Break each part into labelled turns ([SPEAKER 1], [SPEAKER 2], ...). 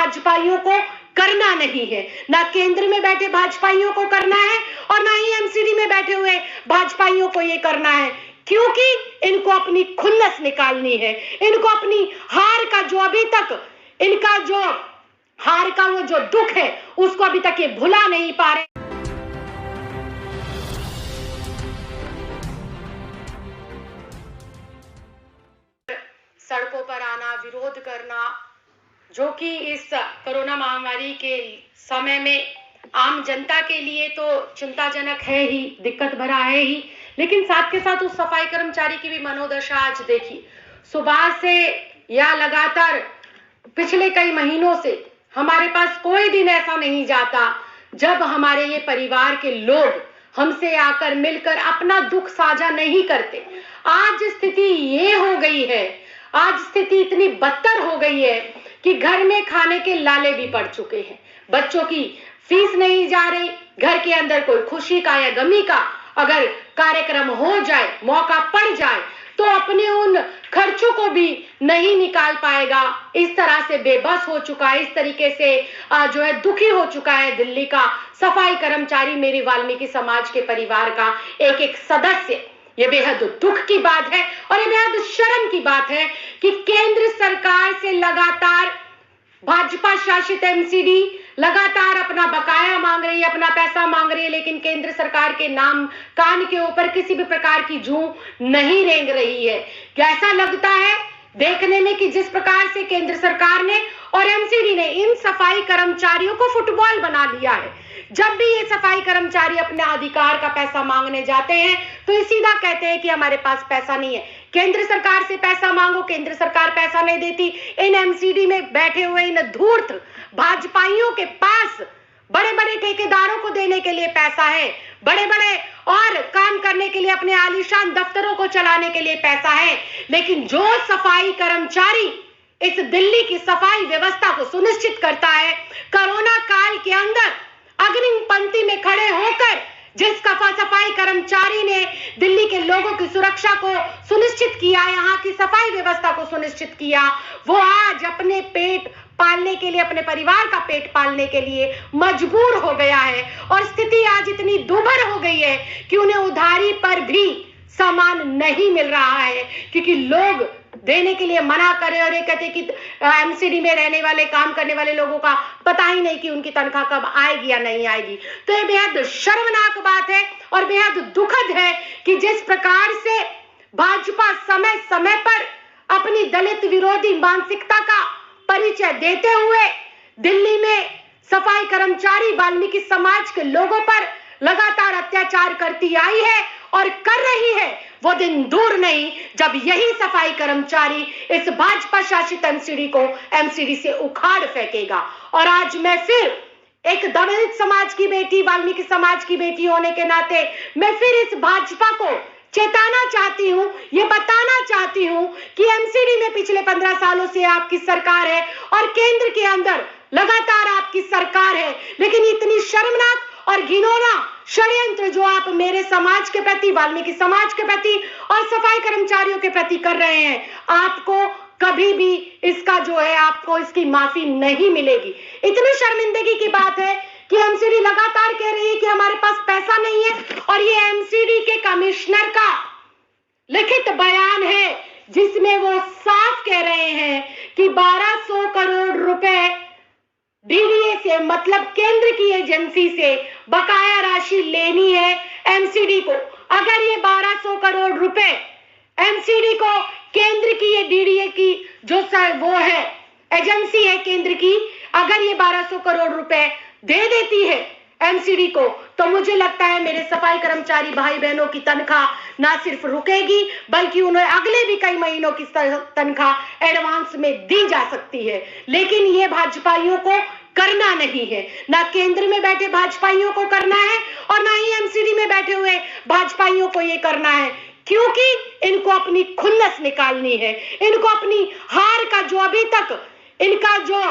[SPEAKER 1] भाजपाइयों को करना नहीं है, ना केंद्र में बैठे भाजपाइयों को करना है और ना ही एमसीडी में बैठे हुए भाजपाइयों को ये करना है, क्योंकि इनको अपनी खुन्नस निकालनी है। इनको अपनी हार का जो अभी तक इनका जो हार का वो जो दुख है उसको अभी तक ये भुला नहीं पा रहे। सड़कों पर आना, विरोध करना, जो कि इस कोरोना महामारी के समय में आम जनता के लिए तो चिंताजनक है ही, दिक्कत भरा है ही, लेकिन साथ के साथ उस सफाई कर्मचारी की भी मनोदशा आज देखिए। सुबह से या लगातार पिछले कई महीनों से हमारे पास कोई दिन ऐसा नहीं जाता जब हमारे ये परिवार के लोग हमसे आकर मिलकर अपना दुख साझा नहीं करते। आज स्थिति ये हो गई है, आज स्थिति इतनी बदतर हो गई है कि घर में खाने के लाले भी पड़ चुके हैं। बच्चों की फीस नहीं जा रही, घर के अंदर कोई खुशी का या गमी का अगर कार्यक्रम हो जाए, मौका पड़ जाए, तो अपने उन खर्चों को भी नहीं निकाल पाएगा। इस तरह से बेबस हो चुका है, इस तरीके से जो है दुखी हो चुका है दिल्ली का सफाई कर्मचारी, मेरी वाल्मीकि समाज के परिवार का एक एक सदस्य। ये बेहद दुख की बात है और ये बेहद शर्म की बात है कि केंद्र सरकार से लगातार भाजपा शासित एमसीडी लगातार अपना बकाया मांग रही है, अपना पैसा मांग रही है, लेकिन केंद्र सरकार के नाम कान के ऊपर किसी भी प्रकार की जूं नहीं रेंग रही है। ऐसा लगता है देखने में कि जिस प्रकार से केंद्र सरकार ने और एमसीडी ने इन सफाई कर्मचारियों को फुटबॉल बना लिया है। जब भी ये सफाई कर्मचारी अपने अधिकार का पैसा मांगने जाते हैं तो ये सीधा कहते हैं कि हमारे पास पैसा नहीं है। केंद्र सरकार से पैसा मांगो, केंद्र सरकार पैसा नहीं देती। इन एमसीडी में बैठे हुए इन धूर्त भाजपाइयों के पास बड़े बड़े ठेकेदारों को देने के लिए पैसा है, बड़े बड़े और काम करने के लिए अपने आलीशान दफ्तरों को चलाने के लिए पैसा है, लेकिन जो सफाई कर्मचारी इस दिल्ली की सफाई व्यवस्था को सुनिश्चित करता है, कोरोना काल के अंदर अग्रिम पंक्ति में खड़े होकर जिस सफाई कर्मचारी ने दिल्ली के लोगों की सुरक्षा को सुनिश्चित किया, यहाँ की सफाई व्यवस्था को सुनिश्चित किया, वो आज अपने पेट पालने के लिए, अपने परिवार का पेट पालने के लिए मजबूर हो गया है। और स्थिति आज इतनी दुभर हो गई है कि उन्हें उधारी पर भी सामान नहीं मिल रहा है, क्योंकि लोग देने के लिए मना करे और ये कहते कि एमसीडी में रहने वाले, काम करने वाले लोगों का पता ही नहीं कि उनकी तनख्वाह कब आएगी या नहीं आएगी। तो ये बेहद शर्मनाक बात है और बेहद दुखद है कि जिस प्रकार से भाजपा समय समय पर अपनी दलित विरोधी मानसिकता का परिचय देते हुए दिल्ली में सफाई कर्मचारी, वाल्मीकि समाज के लोगों पर लगातार अत्याचार करती आई है और कर रही है। वो दिन दूर नहीं जब यही सफाई कर्मचारी इस भाजपा शासित एमसीडी से उखाड़ फेंकेगा। और आज मैं फिर एक दलित समाज की बेटी, वाल्मीकि समाज की बेटी होने के नाते मैं फिर इस भाजपा को चेताना चाहती हूं, ये बताना चाहती हूं कि एमसीडी में पिछले 15 सालों से आपकी सरकार है और केंद्र के अंदर लगातार आपकी सरकार है, लेकिन इतनी शर्मनाक और घिनौना षड्यंत्र जो आप मेरे समाज के प्रति, वाल्मीकि समाज के प्रति और सफाई कर्मचारियों के प्रति कर रहे हैं, आपको कभी भी इसका जो है आपको इसकी माफी नहीं मिलेगी। इतनी शर्मिंदगी की बात है कि एमसीडी लगातार कह रही है कि हमारे पास पैसा नहीं है और ये एमसीडी के कमिश्नर का लिखित बयान है जिसमें वो साफ कह रहे हैं कि 1200 करोड़ रुपए डीडीए से, मतलब केंद्र की एजेंसी से बकाया राशि लेनी है एमसीडी को। अगर ये 1200 करोड़ रुपए एमसीडी को केंद्र की, ये डीडीए की जो वो है एजेंसी है केंद्र की, अगर ये 1200 करोड़ रुपए दे देती है एमसीडी को, तो मुझे लगता है मेरे सफाई कर्मचारी भाई बहनों की तनख्वाह ना सिर्फ रुकेगी बल्कि उन्हें अगले भी कई महीनों की तनख्वाह एडवांस में दी जा सकती है। लेकिन ये भाजपाइयों को करना नहीं है, ना केंद्र में बैठे भाजपाइयों को करना है और ना ही एमसीडी में बैठे हुए भाजपाइयों को ये करना है, क्योंकि इनको अपनी खुन्नस निकालनी है। इनको अपनी हार का जो अभी तक इनका जो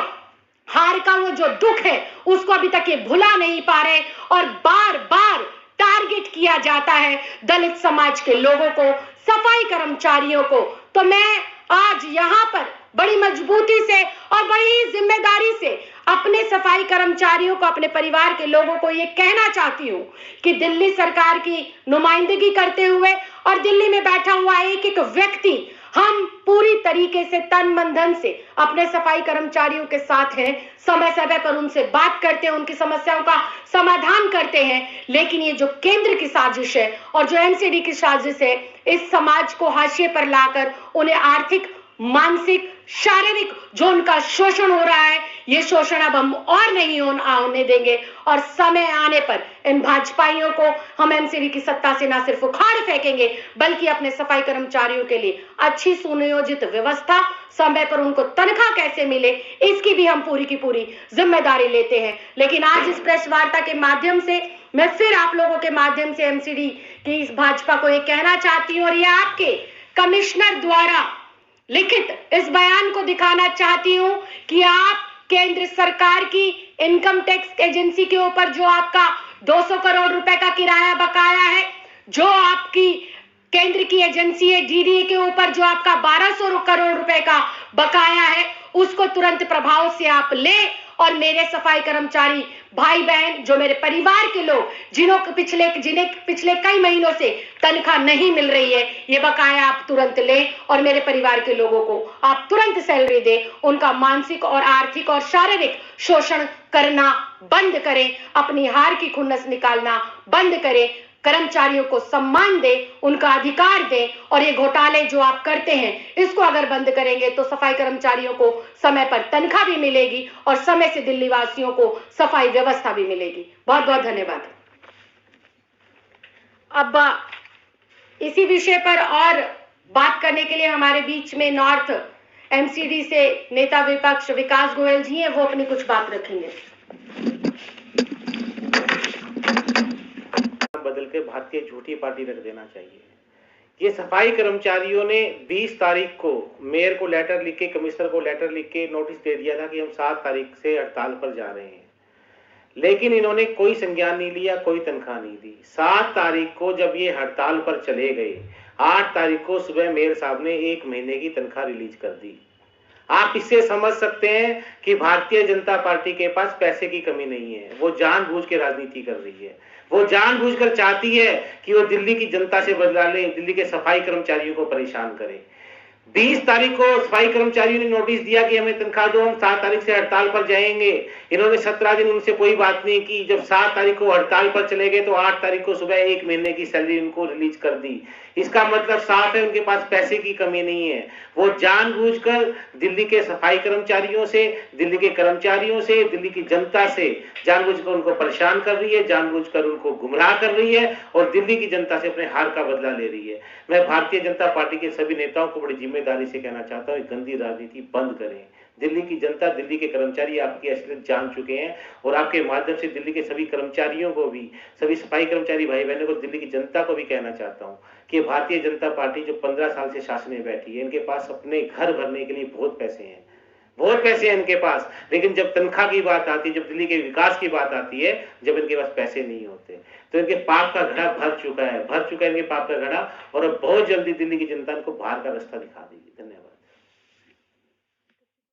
[SPEAKER 1] हार का वो जो दुख है उसको अभी तक ये भुला नहीं पा रहे और बार बार टारगेट किया जाता है दलित समाज के लोगों को, सफाई कर्मचारियों को। तो मैं आज यहाँ पर बड़ी मजबूती से और बड़ी जिम्मेदारी से अपने सफाई कर्मचारियों को, अपने परिवार के लोगों को ये कहना चाहती हूँ कि दिल्ली सरकार की नुमाइंदगी करते हुए और दिल्ली में बैठा हुआ एक एक व्यक्ति, हम पूरी तरीके से तन मन धन से अपने सफाई कर्मचारियों के साथ हैं, समय समय पर उनसे बात करते हैं, उनकी समस्याओं का समाधान करते हैं। लेकिन ये जो केंद्र की साजिश है और जो एमसीडी की साजिश है, इस समाज को हाशिए पर लाकर उन्हें आर्थिक, मानसिक, शारीरिक जो उनका शोषण हो रहा है, ये शोषण अब हम और नहीं होने देंगे। और समय आने पर इन भाजपाइयों को हम एमसीडी की सत्ता से ना सिर्फ उखाड़ फेंकेंगे, बल्कि अपने सफाई कर्मचारियों के लिए अच्छी सुनियोजित व्यवस्था, समय पर उनको तनख्वाह कैसे मिले, इसकी भी हम पूरी की पूरी जिम्मेदारी लेते हैं। लेकिन आज इस प्रेस वार्ता के माध्यम से मैं फिर आप लोगों के माध्यम से एमसीडी की इस भाजपा को ये कहना चाहती हूँ और ये आपके कमिश्नर द्वारा लिखित इस बयान को दिखाना चाहती हूं कि आप केंद्र सरकार की इनकम टैक्स एजेंसी के ऊपर जो आपका 200 करोड़ रुपए का किराया बकाया है, जो आपकी केंद्र की एजेंसी है डीडीए के ऊपर जो आपका 1200 करोड़ रुपए का बकाया है, उसको तुरंत प्रभाव से आप ले और मेरे सफाई कर्मचारी भाई बहन, जो मेरे परिवार के लोग जिन्हें पिछले कई महीनों से तनख्वाह नहीं मिल रही है, ये बकाया आप तुरंत लें और मेरे परिवार के लोगों को आप तुरंत सैलरी दें। उनका मानसिक और आर्थिक और शारीरिक शोषण करना बंद करें, अपनी हार की खुन्नस निकालना बंद करें, कर्मचारियों को सम्मान दें, उनका अधिकार दें। और ये घोटाले जो आप करते हैं, इसको अगर बंद करेंगे तो सफाई कर्मचारियों को समय पर तनख्वाह भी मिलेगी और समय से दिल्ली वासियों को सफाई व्यवस्था भी मिलेगी। बहुत बहुत धन्यवाद। अब इसी विषय पर और बात करने के लिए हमारे बीच में नॉर्थ एमसीडी से नेता विपक्ष विकास गोयल जी हैं, वो अपनी कुछ बात रखेंगे।
[SPEAKER 2] बदल के भारतीय झूठी पार्टी रख देना चाहिए। ये सफाई कर्मचारियों ने 20 तारीख को मेयर को लेटर लिख के, कमिश्नर को लेटर लिख के नोटिस दे दिया था कि हम 7 तारीख से हड़ताल पर जा रहे हैं, लेकिन इन्होंने कोई संज्ञान नहीं लिया, कोई तनख्वाह नहीं दी। 7 तारीख को जब ये हड़ताल पर चले गए, 8 तारीख को सुबह मेयर साहब ने 1 महीने की तनख्वाह रिलीज कर दी। आप इससे समझ सकते हैं कि भारतीय जनता पार्टी के पास पैसे की कमी नहीं है, वो जानबूझ के राजनीति कर रही है। वो जानबूझकर चाहती है कि वो दिल्ली की जनता से बदला ले, दिल्ली के सफाई कर्मचारियों को परेशान करे। 20 तारीख को सफाई कर्मचारियों ने नोटिस दिया कि हमें तनख्वाह दो, हम 7 तारीख से हड़ताल पर जाएंगे। इन्होंने 17 दिन उनसे कोई बात नहीं की। जब 7 तारीख को हड़ताल पर चले गए तो 8 तारीख को सुबह 1 महीने की सैलरी उनको रिलीज कर दी। इसका मतलब साफ है, उनके पास पैसे की कमी नहीं है। वो जानबूझकर दिल्ली के सफाई कर्मचारियों से, दिल्ली के कर्मचारियों से, दिल्ली की जनता से जानबूझकर उनको परेशान कर रही है, जानबूझकर उनको गुमराह कर रही है और दिल्ली की जनता से अपने हार का बदला ले रही है। मैं भारतीय जनता पार्टी के सभी नेताओं को बड़ी जिम्मेदारी से कहना चाहता हूं, गंदी राजनीति बंद करें। दिल्ली की जनता, दिल्ली के कर्मचारी आपकी असलियत जान चुके हैं और आपके माध्यम से दिल्ली के सभी कर्मचारियों को भी, सभी सफाई कर्मचारी भाई बहनों को, दिल्ली की जनता को भी कहना चाहता हूं कि भारतीय जनता पार्टी जो 15 साल से शासन में बैठी है, इनके पास अपने घर भरने के लिए बहुत पैसे हैं, बहुत पैसे हैं इनके पास। लेकिन जब तनख्वाह की बात आती है, जब दिल्ली के विकास की बात आती है, जब इनके पास पैसे नहीं होते, तो इनके पाप का घड़ा भर चुका है इनके पाप का घड़ा। और अब बहुत जल्दी दिल्ली की जनता इनको बाहर का रास्ता दिखा देगी।